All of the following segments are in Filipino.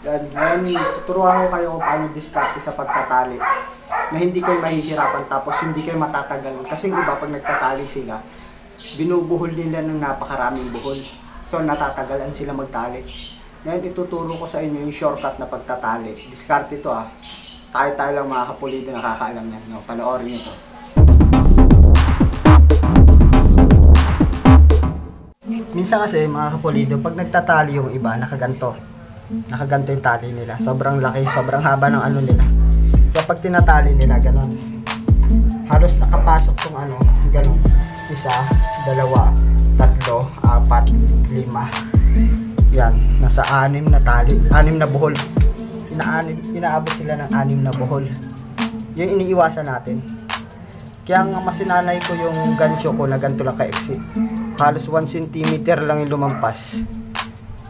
Yan, ngayon tuturuan ko kayo kung paano diskarte sa pagtatali na hindi kayo mahihirapan tapos hindi kayo matatagal. Kasi yung iba pag nagtatali sila, binubuhol nila ng napakaraming buhol. So natatagalan sila magtali. Ngayon ituturo ko sa inyo yung shortcut na pagtatali. Diskarte ito ah. Tayo lang mga kapulido nakakaalam yan. No? Panoorin nyo to. Minsan kasi mga kapulido, pag nagtatali yung iba, nakaganto yung tali nila. Sobrang laki, sobrang haba ng ano nila. Kapag tinatali nila, ganon. Halos nakapasok tong ano, ganon. 1, 2, 3, 4, 5. Yan, nasa 6 na tali, 6 na buhol. Inaabot sila ng 6 na buhol. Yung iniiwasan natin. Kaya nga masinanay ko yung gancho ko na ganito lang ka-exit. Halos 1 cm lang yung lumampas.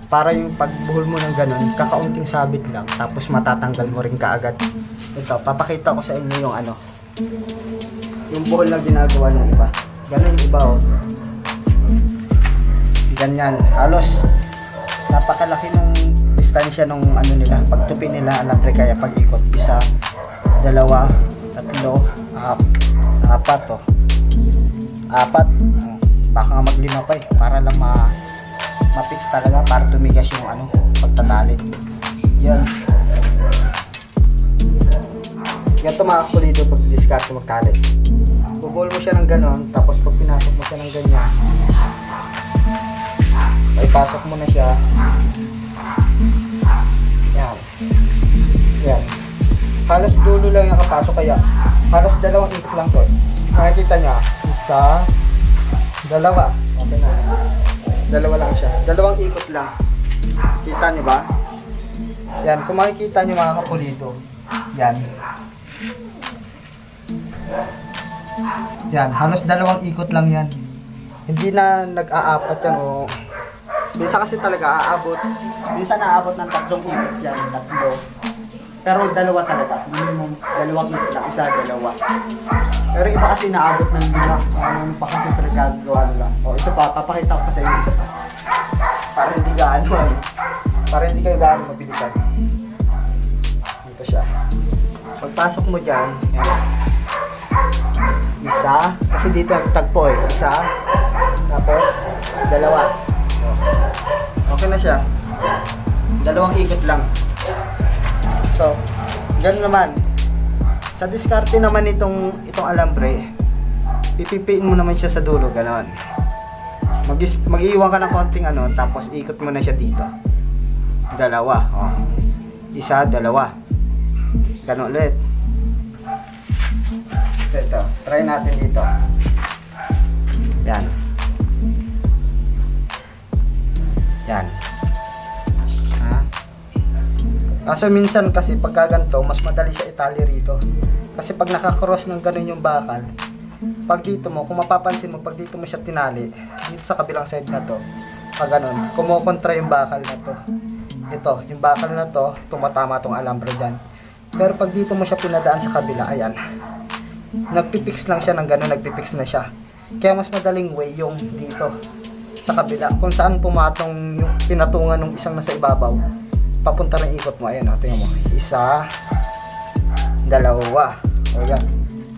Para yung pagbuhol mo ng ganun, kakaunting sabit lang, tapos matatanggal mo rin kaagad. Ito, papakita ko sa inyo yung ano, yung buhol na ginagawa ng iba. Ganun yung iba oh. Ganyan, halos napakalaki ng distansya ng ano nila, pagtupi nila, alam rin kaya pag-ikot. 1, 2, 3, 4 oh. 4. Baka nga maglima pa eh, para lang ma-fix talaga, para tumigas yung ano, pagtatali. Yan. Ganito mga kapulido pag diskarte magtali. Bubol mo siya ng ganon, tapos pag pinasok mo siya ng ganyan, ay pasok mo na siya. Yan. Yan. Halos dulo lang yung kapasok, kaya halos 2 ikot lang to. Makikita niya, 1, 2, okay na. 2 lang siya. 2 ikot lang. Kita niyo ba? Yan, kung makikita niyo mga kapulido. Yan. Yan, halos 2 ikot lang yan. Hindi na nag-aapat yan o. Minsan kasi talaga aabot. Minsan naaabot ng 3 ikot yan. 3. Pero 2 talaga. Minimum 2 ikot lang. 1, 2. Pero iba kasi naabot ng 5. Ano pa kasi pinagagawa nila. O isa pa, papakita ko pa sa inyo isa pa. Para hindi gaano eh. Para hindi kayo gaano mabilisan. Dito siya. Pagpasok mo dyan, yan. 1, kasi dito tagpo eh. 1, tapos 2. Okay na siya. 2 ikot lang. So, gano'n naman. Sa diskarte naman itong alambre, pipipiin mo naman siya sa dulo, gano'n. Mag-iwan ka ng konting ano, tapos ikot mo na siya dito. 2, oh. 1, 2. Gano'n ulit. Ito, try natin dito. Yan. Yan. Kaso minsan kasi pagka ganito, mas madali siya itali rito. Kasi pag nakakross ng ganun yung bakal, pag dito mo, kung mapapansin mo, pag dito mo siya tinali, dito sa kabilang side na to, pag ganun, kumukontra yung bakal na to. Ito, yung bakal na to, tumatama tong alambre dyan. Pero pag dito mo siya pinadaan sa kabila, ayan, nagpipix lang siya ng ganun, nagpipix na siya. Kaya mas madaling way yung dito, sa kabila, kung saan pumatong yung pinatungan ng isang nasa ibabaw. Papunta ng ikot mo, ayan o, tingnan mo, 1, 2, o yan,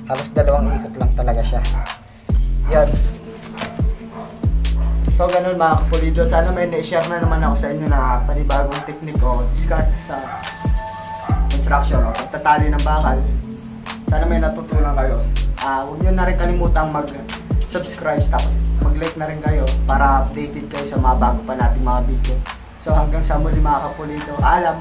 halos 2 ikot lang talaga siya. Yan. So ganun mga kapulido, sana may na-share na naman ako sa inyo na panibagong technique o diskarte sa construction o pagtatali ng bakal. Sana may natutunan kayo. Huwag nyo na rin kalimutang mag-subscribe, tapos mag-like na rin kayo para updated kayo sa mga bago pa nating mga video. So hanggang sa muli mga kapulido, alam!